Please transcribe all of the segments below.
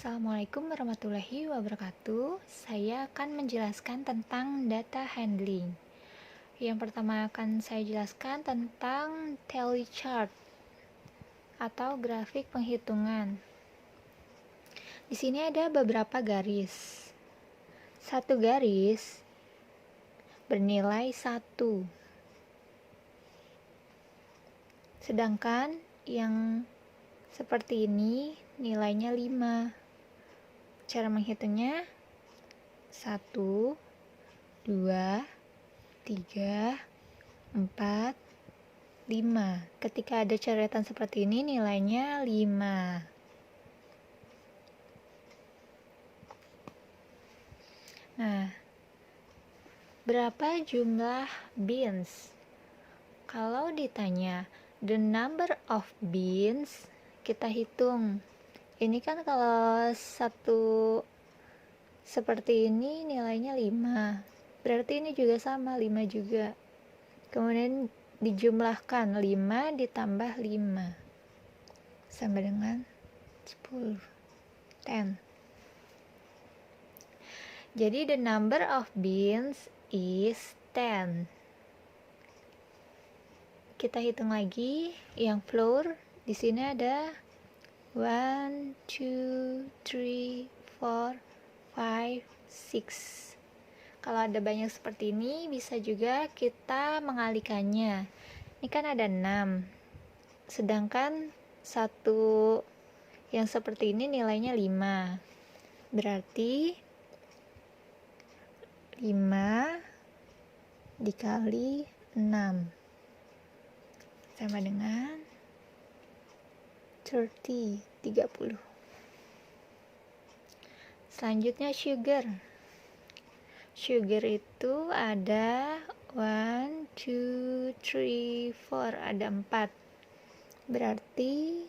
Assalamualaikum warahmatullahi wabarakatuh. Saya akan menjelaskan tentang data handling. Yang pertama akan saya jelaskan tentang tally chart atau grafik penghitungan. Di sini ada beberapa garis. Satu garis bernilai 1. Sedangkan yang seperti ini nilainya 5. Cara menghitungnya 1, 2, 3, 4, 5. Ketika ada coretan seperti ini nilainya 5. Nah, berapa jumlah beans? Kalau ditanya the number of beans, kita hitung. Ini kan kalau satu seperti ini nilainya 5. Berarti ini juga sama, 5 juga. Kemudian dijumlahkan 5 ditambah 5 sama dengan 10. 10. Jadi the number of beans is 10. Kita hitung lagi yang flour. Di sini ada 1, 2, 3, 4, 5, 6. Kalau ada banyak seperti ini, bisa juga kita mengalikannya. Ini kan ada 6. Sedangkan satu yang seperti ini nilainya 5. Berarti 5 dikali 6 sama dengan 30. Selanjutnya sugar. Sugar itu ada 1, 2, 3, 4. Ada 4. Berarti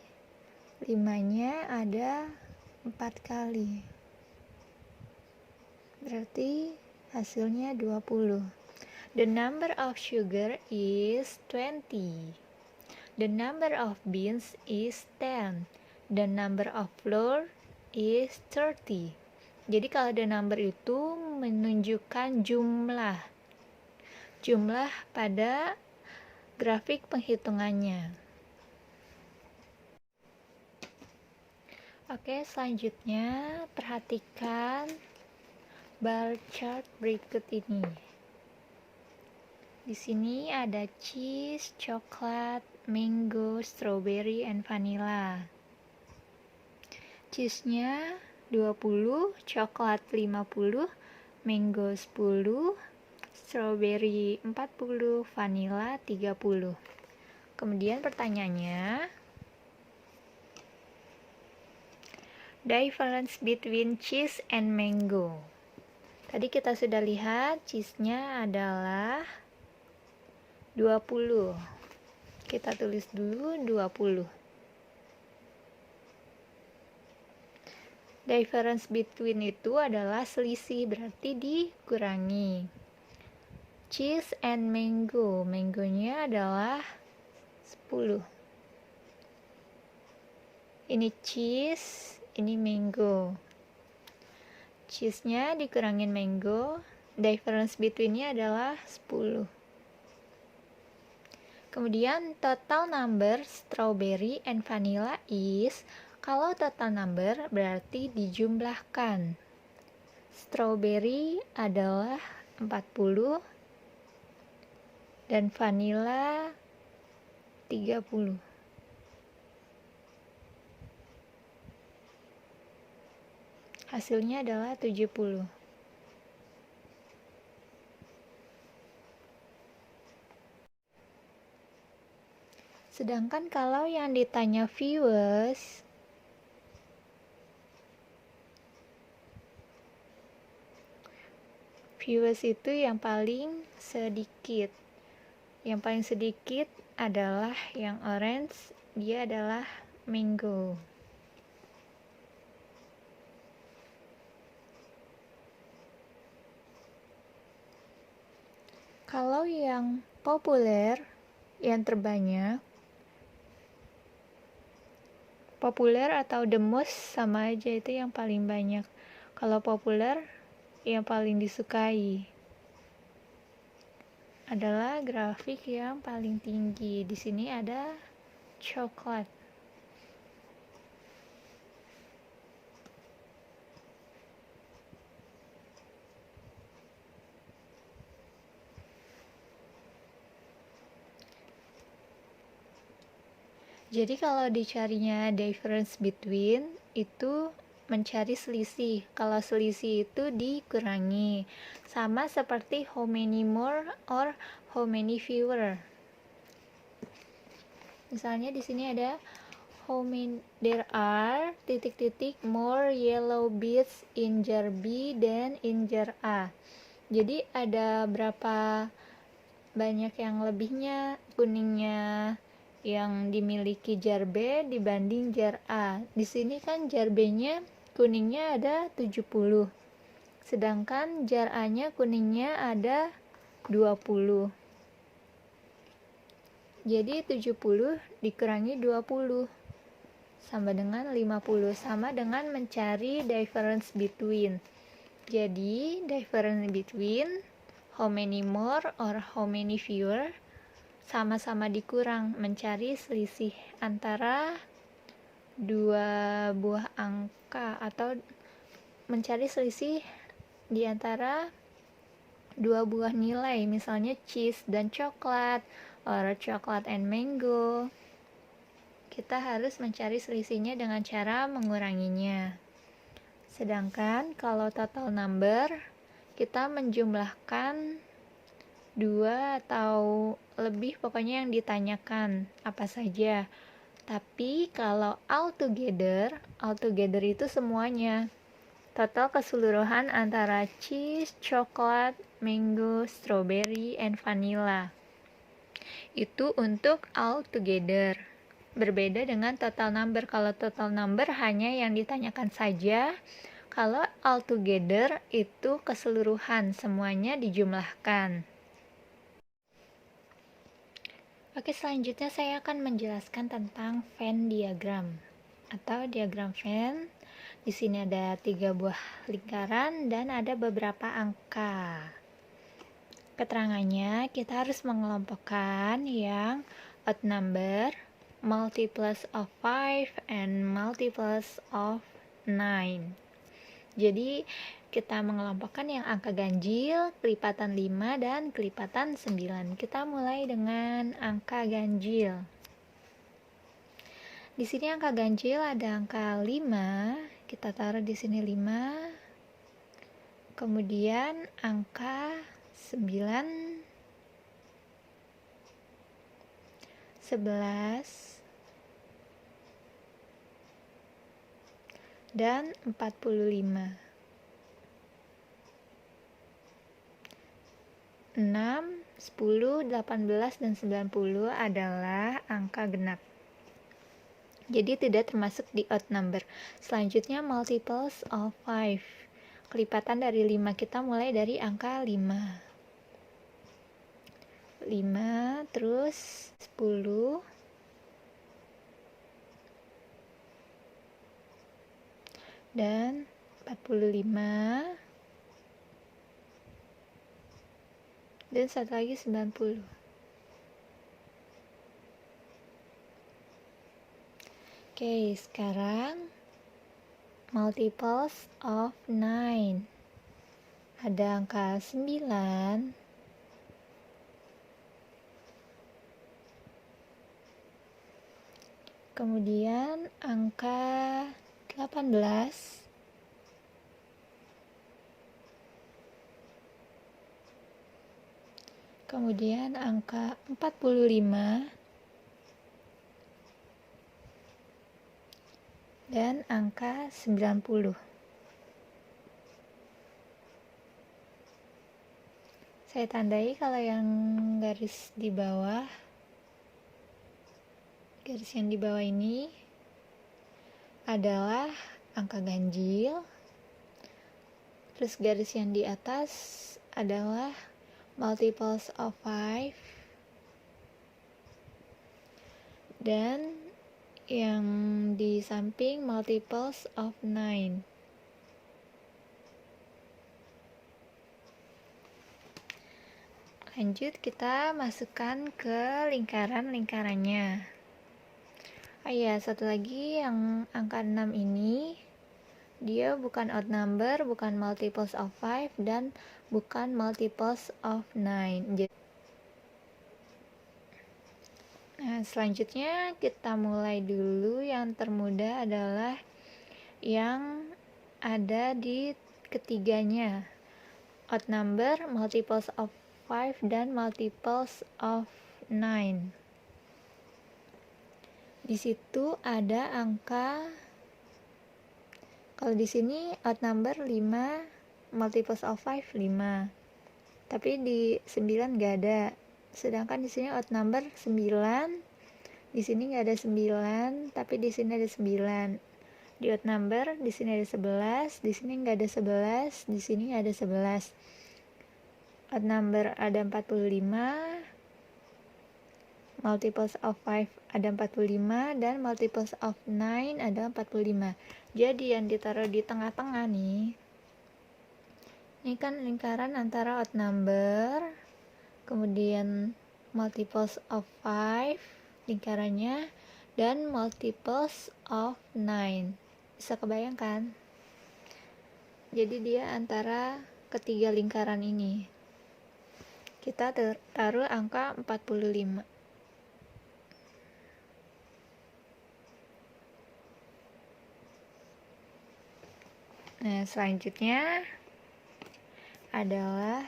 5-nya ada 4 kali. Berarti hasilnya 20. The number of sugar is 20. The number of beans is 10. The number of flour is 30. Jadi kalau the number itu menunjukkan jumlah pada grafik penghitungannya. Oke, selanjutnya perhatikan bar chart berikut ini. Di sini ada cheese, coklat, mango, strawberry, and vanilla. Cheese-nya 20, coklat 50, mango 10, strawberry 40, vanilla 30. Kemudian pertanyaannya, difference between cheese and mango. Tadi kita sudah lihat cheese-nya adalah 20. Kita tulis dulu 20. Difference between itu adalah selisih, berarti dikurangi. Cheese and mango. Mangonya adalah 10. Ini cheese, ini mango. Cheese-nya dikurangin mango, difference between-nya adalah 10. Kemudian total number strawberry and vanilla is, kalau total number berarti dijumlahkan. Strawberry adalah 40 dan vanilla 30. Hasilnya adalah 70. Sedangkan kalau yang ditanya viewers, itu yang paling sedikit. Yang paling sedikit adalah yang orange, dia adalah mango. Kalau yang populer, yang terbanyak, Populer atau the most sama aja, itu yang paling banyak. Kalau populer yang paling disukai adalah grafik yang paling tinggi. Di sini ada coklat. Jadi kalau dicarinya difference between itu mencari selisih. Kalau selisih itu dikurangi. Sama seperti how many more or how many fewer. Misalnya di sini ada there are titik-titik more yellow beads in jar B than in jar A. Jadi ada berapa banyak yang lebihnya kuningnya yang dimiliki jar B dibanding jar A. Di sini kan jar B-nya kuningnya ada 70. Sedangkan jar A-nya kuningnya ada 20. Jadi 70 dikurangi 20 sama dengan 50, sama dengan mencari difference between. Jadi difference between how many more or how many fewer sama-sama dikurang, mencari selisih antara dua buah angka atau mencari selisih di antara dua buah nilai, misalnya cheese dan coklat or coklat and mango. Kita harus mencari selisihnya dengan cara menguranginya. Sedangkan kalau total number, kita menjumlahkan dua atau lebih, pokoknya yang ditanyakan apa saja. Tapi kalau altogether itu semuanya, total keseluruhan antara cheese, coklat, mango, strawberry, and vanilla. Itu untuk altogether. Berbeda dengan total number. Kalau total number hanya yang ditanyakan saja. Kalau altogether itu keseluruhan, semuanya dijumlahkan. Oke, selanjutnya saya akan menjelaskan tentang Venn diagram atau diagram Venn. Di sini ada 3 buah lingkaran dan ada beberapa angka. Keterangannya, kita harus mengelompokkan yang odd number, multiples of 5, and multiples of 9. Jadi kita mengelompokkan yang angka ganjil, kelipatan 5, dan kelipatan 9. Kita mulai dengan angka ganjil. Di sini angka ganjil ada angka 5, kita taruh di sini 5. Kemudian angka 9, 11, dan 45. 6, 10, 18, dan 90 adalah angka genap. Jadi tidak termasuk di odd number. Selanjutnya multiples of 5. Kelipatan dari 5, kita mulai dari angka 5. 5, terus 10, dan 45, dan satu lagi 90. Oke, sekarang multiples of 9. Ada angka 9, kemudian angka 18, kemudian angka 45, dan angka 90. Saya tandai kalau yang garis di bawah, garis yang di bawah ini adalah angka ganjil, terus garis yang di atas adalah multiples of 5, dan yang di samping multiples of 9. Lanjut, kita masukkan ke lingkaran-lingkarannya. Oh iya, satu lagi yang angka 6 ini, dia bukan odd number, bukan multiples of 5, dan bukan multiples of 9. Nah, selanjutnya kita mulai dulu. Yang termudah adalah yang ada di ketiganya. Odd number, multiples of 5, dan multiples of 9. Di situ ada angka, kalau di sini odd number 5, multiples of 5 5. Tapi di 9 nggak ada. Sedangkan di sini odd number 9, di sini nggak ada 9, tapi di sini ada 9. Di odd number di sini ada 11, di sini nggak ada 11, di sini ada 11. Odd number ada 45, multiples of 5 ada 45, dan multiples of 9 ada 45. Jadi yang ditaruh di tengah-tengah nih, ini kan lingkaran antara odd number, kemudian multiples of 5 lingkarannya, dan multiples of 9. Bisa kebayangkan? Jadi dia antara ketiga lingkaran ini. Kita taruh angka 45. Nah, selanjutnya adalah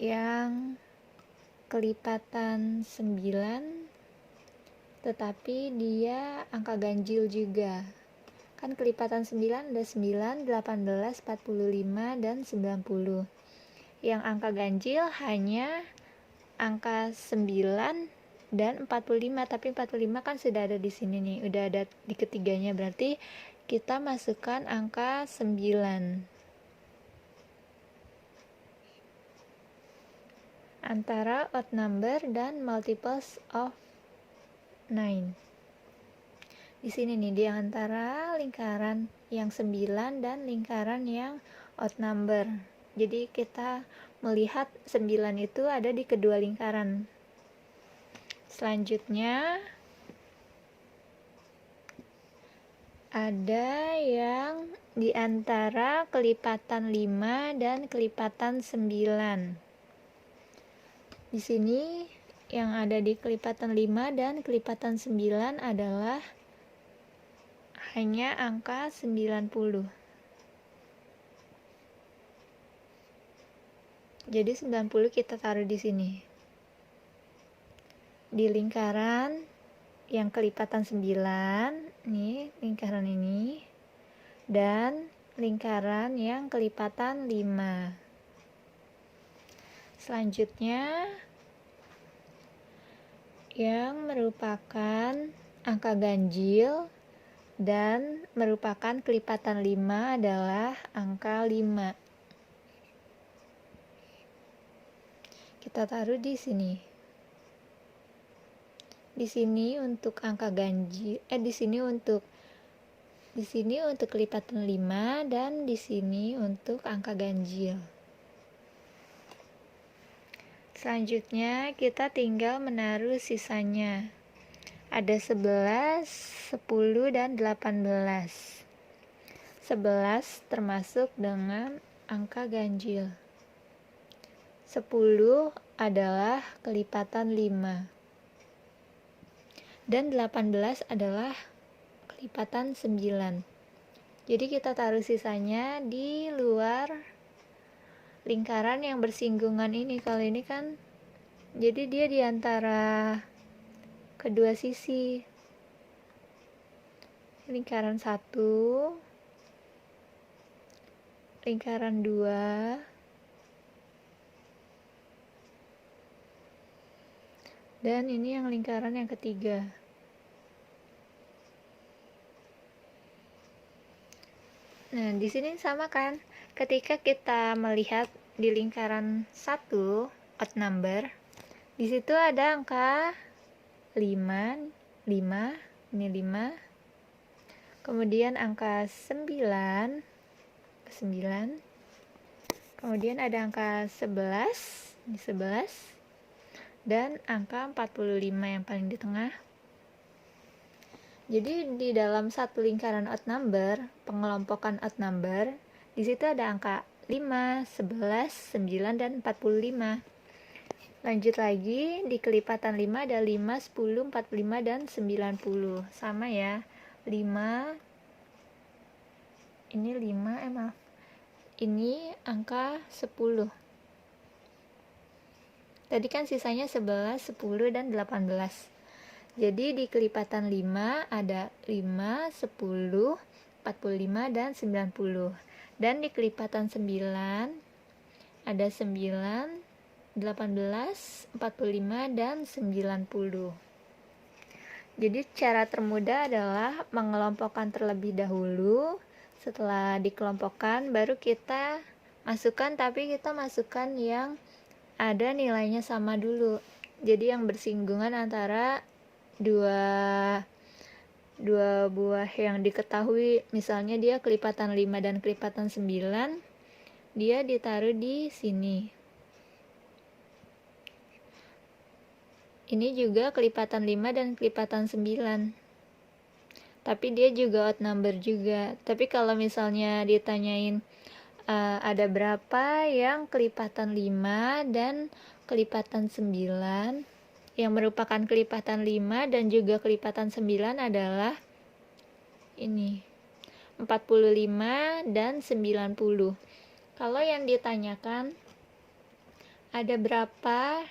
yang kelipatan 9, tetapi dia angka ganjil juga. Kan kelipatan 9 ada 9, 18, 45, dan 90. Yang angka ganjil hanya angka 9 dan 45, tapi 45 kan sudah ada di sini nih, udah ada di ketiganya, berarti kita masukkan angka 9 antara odd number dan multiples of 9. Di sini nih, di antara lingkaran yang 9 dan lingkaran yang odd number. Jadi kita melihat 9 itu ada di kedua lingkaran. Selanjutnya ada yang di antara kelipatan 5 dan kelipatan 9. Di sini yang ada di kelipatan 5 dan kelipatan 9 adalah hanya angka 90. Jadi 90 kita taruh di sini. Di lingkaran yang kelipatan 9, nih lingkaran ini, dan lingkaran yang kelipatan 5. Selanjutnya yang merupakan angka ganjil dan merupakan kelipatan 5 adalah angka 5. Kita taruh di sini. Di sini untuk angka ganjil, di sini untuk kelipatan 5, dan di sini untuk angka ganjil. Selanjutnya kita tinggal menaruh sisanya. Ada 11, 10, dan 18. 11 termasuk dengan angka ganjil. 10 adalah kelipatan 5. Dan 18 adalah kelipatan 9. Jadi kita taruh sisanya di luar lingkaran yang bersinggungan ini. Kali ini kan, jadi dia di antara kedua sisi. Lingkaran 1, lingkaran 2, dan ini yang lingkaran yang ketiga. Nah, di sini sama kan? Ketika kita melihat di lingkaran 1 odd number, di situ ada angka 5, 5, ini 5. Kemudian angka 9, kemudian ada angka 11, ini 11, dan angka 45 yang paling di tengah. Jadi di dalam satu lingkaran odd number, pengelompokan odd number, di situ ada angka 5, 11, 9, dan 45. Lanjut lagi, di kelipatan 5 ada 5, 10, 45, dan 90. Sama ya, 5, ini 5, maaf. Ini angka 10. Tadi kan sisanya 11, 10, dan 18. Jadi di kelipatan 5 ada 5, 10, 45, dan 90. Dan di kelipatan 9 ada 9, 18, 45, dan 90. Jadi cara termudah adalah mengelompokkan terlebih dahulu. Setelah dikelompokkan baru kita masukkan, tapi kita masukkan yang ada nilainya sama dulu. Jadi yang bersinggungan antara dua buah yang diketahui, misalnya dia kelipatan 5 dan kelipatan 9, dia ditaruh di sini. Ini juga kelipatan 5 dan kelipatan 9, tapi dia juga odd number juga. Tapi kalau misalnya ditanyain ada berapa yang kelipatan 5 dan kelipatan 9, yang merupakan kelipatan 5 dan juga kelipatan 9 adalah ini 45 dan 90. Kalau yang ditanyakan ada berapa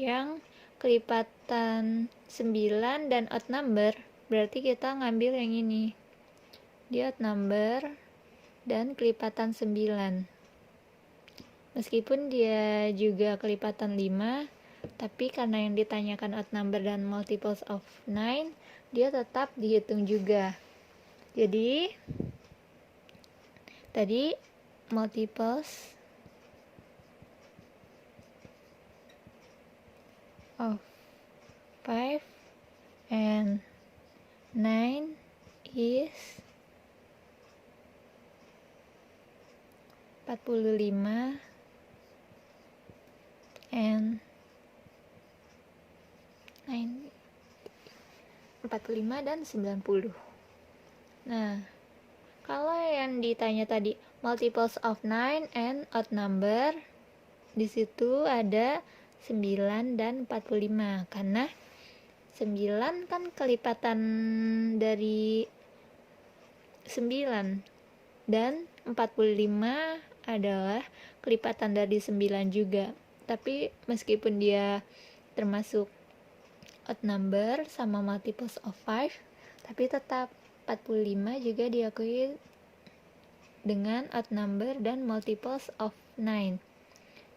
yang kelipatan 9 dan odd number, berarti kita ngambil yang ini, dia odd number dan kelipatan 9. Meskipun dia juga kelipatan 5, tapi karena yang ditanyakan odd number dan multiples of 9, dia tetap dihitung juga. Jadi tadi multiples of 5 and 9 is 45 and 45 dan 90. Nah, kalau yang ditanya tadi multiples of 9 and odd number, di situ ada 9 dan 45, karena 9 kan kelipatan dari 9 dan 45 adalah kelipatan dari 9 juga. Tapi meskipun dia termasuk odd number sama multiples of 5, tapi tetap 45 juga diakui dengan odd number dan multiples of 9.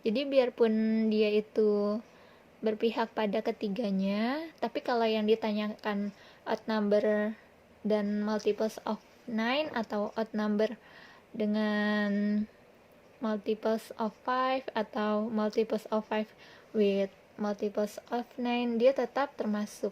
Jadi biarpun dia itu berpihak pada ketiganya, tapi kalau yang ditanyakan odd number dan multiples of 9 atau odd number dengan multiples of 5 atau multiples of 5 with multiples of 9, dia tetap termasuk.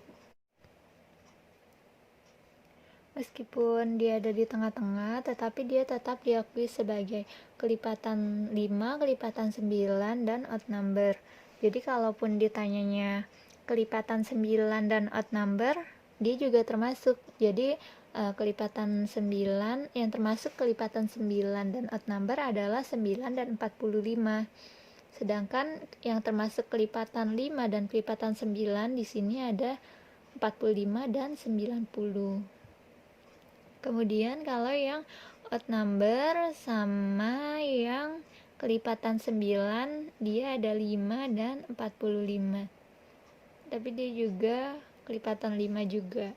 Meskipun dia ada di tengah-tengah, tetapi dia tetap diakui sebagai kelipatan 5, kelipatan 9, dan odd number. Jadi kalaupun ditanyanya kelipatan 9 dan odd number, dia juga termasuk. Jadi kelipatan 9, yang termasuk kelipatan 9 dan odd number adalah 9 dan 45. Sedangkan yang termasuk kelipatan 5 dan kelipatan 9 di sini ada 45 dan 90. Kemudian kalau yang odd number sama yang kelipatan 9, dia ada 5 dan 45. Tapi dia juga kelipatan 5 juga.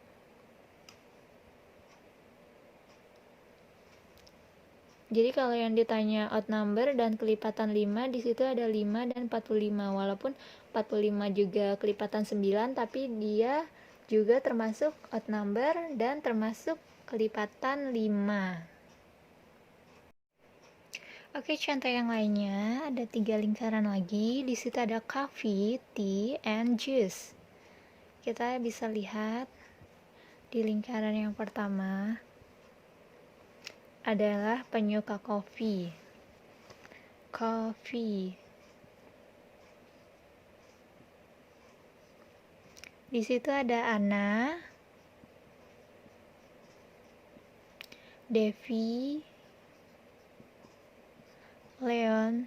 Jadi kalau yang ditanya odd number dan kelipatan 5, di situ ada 5 dan 45. Walaupun 45 juga kelipatan 9, tapi dia juga termasuk odd number dan termasuk kelipatan 5. Oke, contoh yang lainnya ada 3 lingkaran lagi. Di situ ada coffee, tea, and juice. Kita bisa lihat di lingkaran yang pertama adalah penyuka kopi. Di situ ada Anna, Devi, Leon,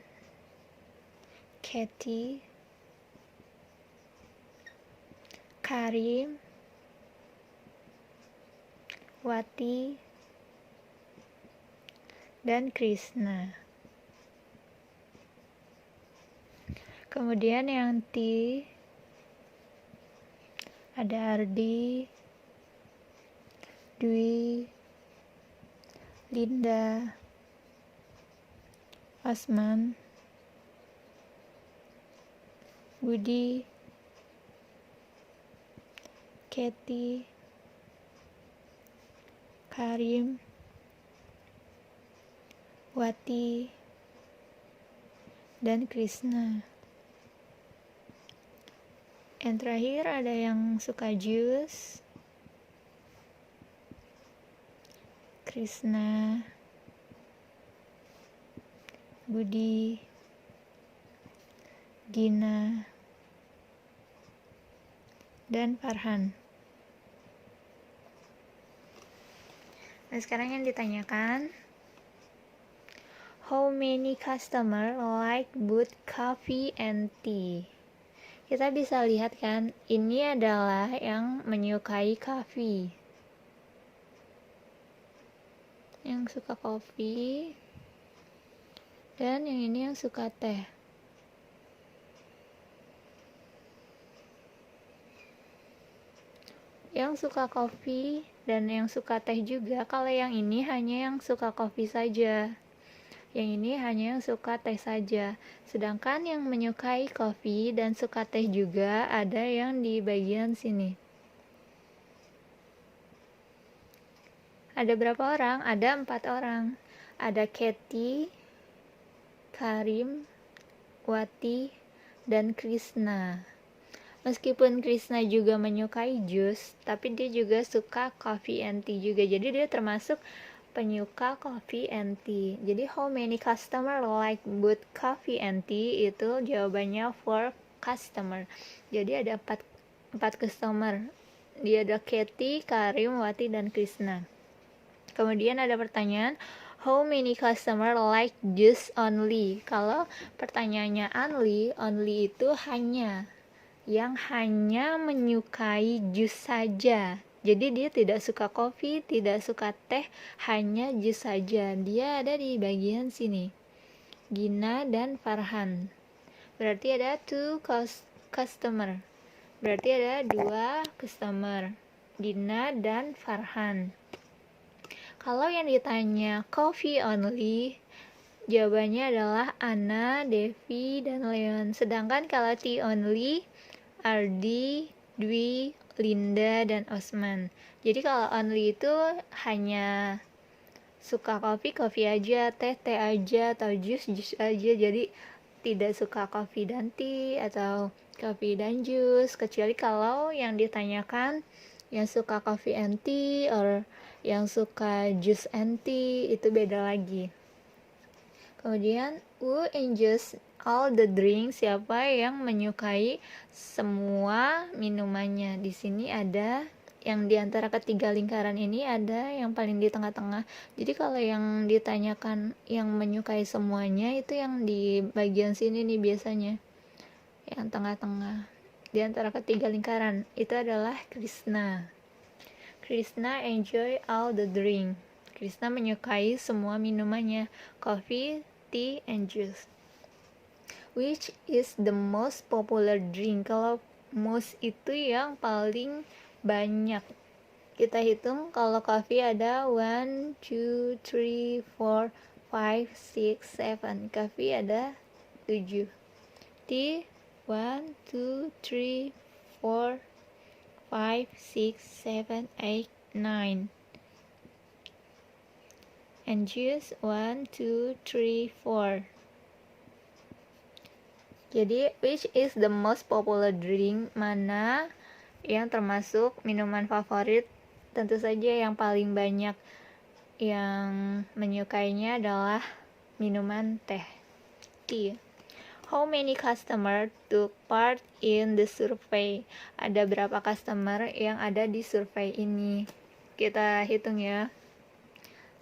Katie, Karim, Wati, dan Krishna. Kemudian yang T ada Ardi, Dwi, Linda, Osman, Budi, Katie, Karim, Wati, dan Krishna. Yang terakhir ada yang suka jus, Krishna, Budi, Gina, dan Farhan. Nah, sekarang yang ditanyakan, how many customer like both coffee and tea? Kita bisa lihat kan, ini adalah yang menyukai kopi. Yang suka kopi, dan yang ini yang suka teh. Yang suka kopi dan yang suka teh juga. Kalau yang ini hanya yang suka kopi saja, yang ini hanya yang suka teh saja. Sedangkan yang menyukai kopi dan suka teh juga ada yang di bagian sini. Ada berapa orang? Ada 4 orang. Ada Katie, Karim, Wati, dan Krishna. Meskipun Krishna juga menyukai jus, tapi dia juga suka coffee and tea juga. Jadi dia termasuk penyuka coffee and tea. Jadi how many customer like both coffee and tea, itu jawabannya for customer. Jadi ada 4 customer. Dia ada Katie, Karim, Wati, dan Krishna. Kemudian ada pertanyaan, how many customer like juice only? Kalau pertanyaannya only itu hanya, yang hanya menyukai jus saja. Jadi dia tidak suka kopi, tidak suka teh, hanya jus saja. Dia ada di bagian sini. Gina dan Farhan. Berarti ada 2 customer. Berarti ada 2 customer. Gina dan Farhan. Kalau yang ditanya coffee only, jawabannya adalah Anna, Devi, dan Leon. Sedangkan kalau tea only, Ardi, Dwi, Linda, dan Osman. Jadi kalau only itu hanya suka kopi aja, teh aja, atau jus aja. Jadi tidak suka kopi dan tea atau kopi dan jus, kecuali kalau yang ditanyakan yang suka coffee and tea or yang suka juice and tea, itu beda lagi. Kemudian who enjoys all the drinks? Siapa yang menyukai semua minumannya? Di sini ada yang di antara ketiga lingkaran ini, ada yang paling di tengah-tengah. Jadi kalau yang ditanyakan yang menyukai semuanya, itu yang di bagian sini nih biasanya. Yang tengah-tengah di antara ketiga lingkaran itu adalah Krishna. Krishna enjoy all the drink. Krishna menyukai semua minumannya, coffee, tea, and juice. Which is the most popular drink? Kalau most itu yang paling banyak. Kita hitung, kalau coffee ada 1, 2, 3, 4, 5, 6, 7. Coffee ada 7. Tea 1, 2, 3, 4, 5, 6, 7, 8, 9. And juice 1, 2, 3, 4. Jadi which is the most popular drink? Mana yang termasuk minuman favorit tentu saja yang paling banyak yang menyukainya adalah minuman teh, tea. How many customer took part in the survey? Ada berapa customer yang ada di survei ini? Kita hitung ya.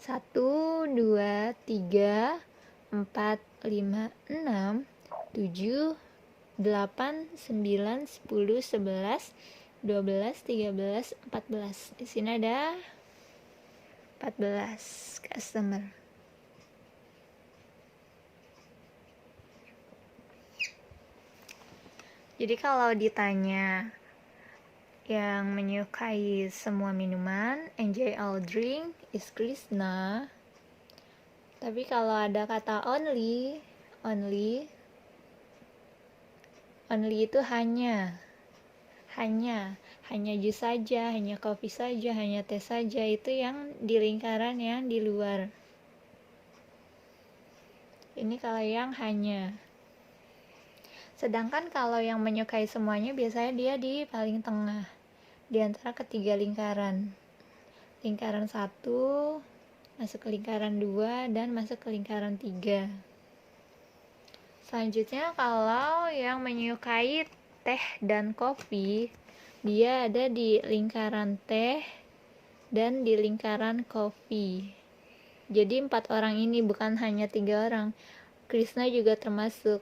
1, 2, 3, 4, 5, 6, 7, 8, 9, 10, 11, 12, 13, 14. Di sini ada 14 customer. Jadi kalau ditanya yang menyukai semua minuman, enjoy all drink, is Krishna. Tapi kalau ada kata only itu hanya jus saja, hanya kopi saja, hanya teh saja, itu yang di lingkaran yang di luar. Ini kalau yang hanya. Sedangkan kalau yang menyukai semuanya biasanya dia di paling tengah, di antara ketiga lingkaran. Lingkaran 1 masuk ke lingkaran 2 dan masuk ke lingkaran 3. Selanjutnya kalau yang menyukai teh dan kopi, dia ada di lingkaran teh dan di lingkaran kopi. Jadi 4 orang ini, bukan hanya 3 orang. Krishna juga termasuk.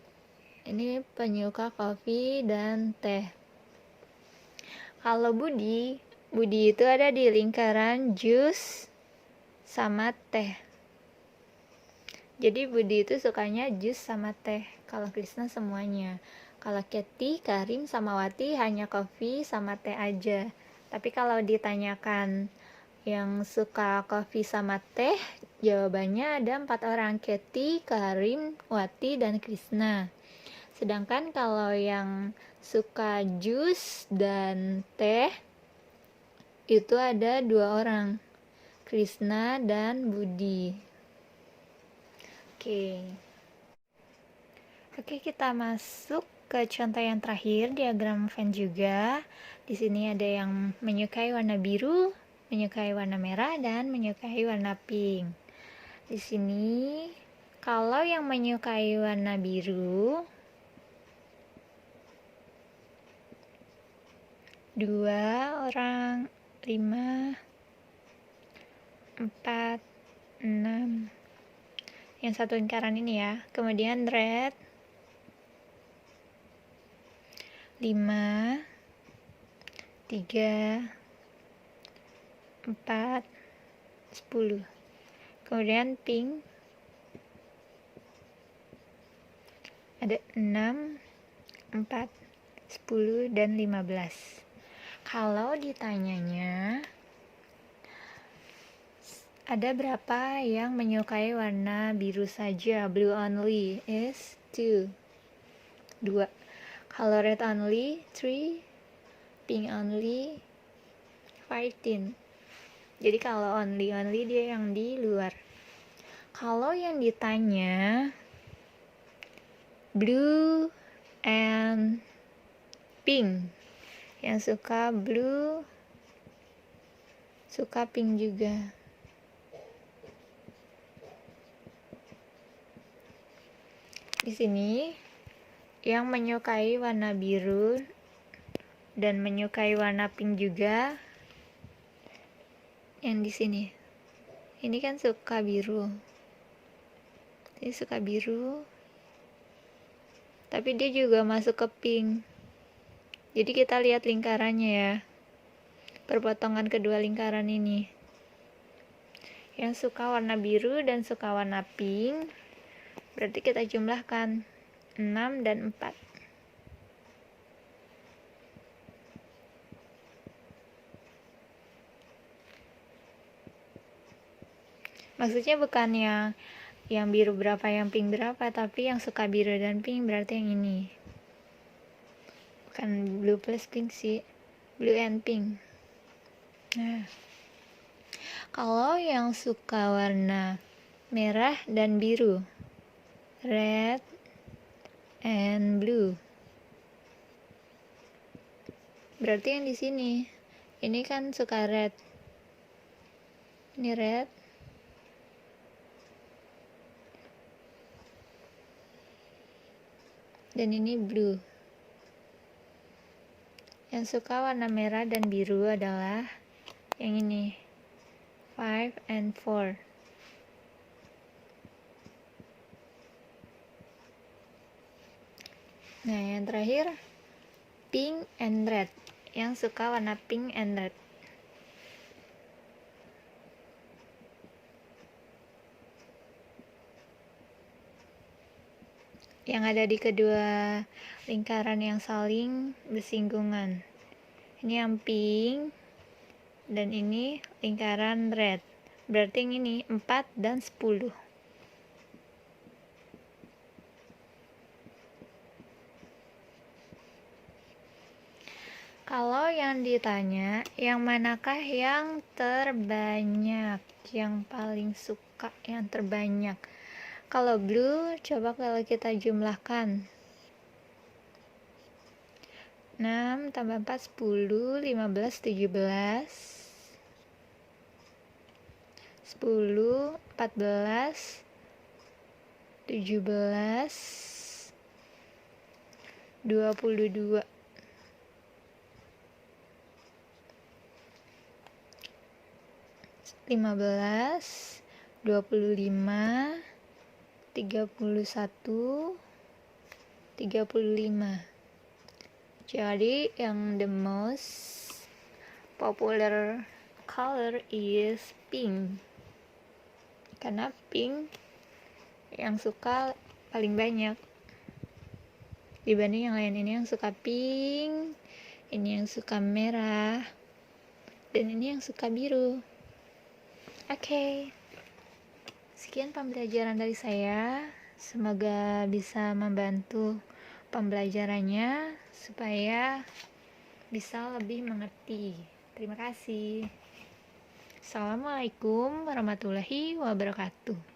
Ini penyuka kopi dan teh. Kalau Budi itu ada di lingkaran jus sama teh. Jadi Budi itu sukanya jus sama teh. Kalau Krishna semuanya. Kalau Kathy, Karim, sama Wati hanya kopi sama teh aja. Tapi kalau ditanyakan yang suka kopi sama teh, jawabannya ada 4 orang, Kathy, Karim, Wati, dan Krishna. Sedangkan kalau yang suka jus dan teh itu ada 2 orang, Krishna dan Budi. Oke, kita masuk ke contoh yang terakhir, diagram Venn juga. Di sini ada yang menyukai warna biru, menyukai warna merah, dan menyukai warna pink. Di sini kalau yang menyukai warna biru 2 orang, 5, 4, 6. Yang satu lingkaran ini ya. Kemudian red 5, 3, 4, 10. Kemudian pink ada 6, 4, 10, dan 15. Kalau ditanyanya ada berapa yang menyukai warna biru saja, blue only, is 2. Kalau red only, 3. Pink only, 14. Jadi kalau only dia yang di luar. Kalau yang ditanya blue and pink, yang suka blue suka pink juga. Di sini yang menyukai warna biru dan menyukai warna pink juga yang di sini. Ini kan suka biru. Ini suka biru. Tapi dia juga masuk ke pink. Jadi kita lihat lingkarannya ya. Perpotongan kedua lingkaran ini. Yang suka warna biru dan suka warna pink, berarti kita jumlahkan 6 dan 4. Maksudnya bukan yang biru berapa, yang pink berapa, tapi yang suka biru dan pink berarti yang ini. Bukan blue plus pink sih, blue and pink. Nah, kalau yang suka warna merah dan biru, red and blue, berarti yang di sini. Ini kan suka red, Ini red. Dan ini blue. Yang suka warna merah dan biru adalah yang ini, 5 and 4. Nah, yang terakhir pink and red. Yang suka warna pink and red. Yang ada di kedua lingkaran yang saling bersinggungan. Ini yang pink dan ini lingkaran red. Berarti yang ini 4 dan 10. Kalau yang ditanya, yang manakah yang terbanyak, yang paling suka, yang terbanyak? Kalau blue, coba kalau kita jumlahkan. 6 tambah 4, 10, 15, 17. 10, 14, 17, 22. 15, 25, 31, 35. Jadi yang the most popular color is pink. Karena pink yang suka paling banyak dibanding yang lain. Ini yang suka pink, ini yang suka merah, dan ini yang suka biru. Oke. Sekian pembelajaran dari saya. Semoga bisa membantu pembelajarannya supaya bisa lebih mengerti. Terima kasih. Assalamualaikum warahmatullahi wabarakatuh.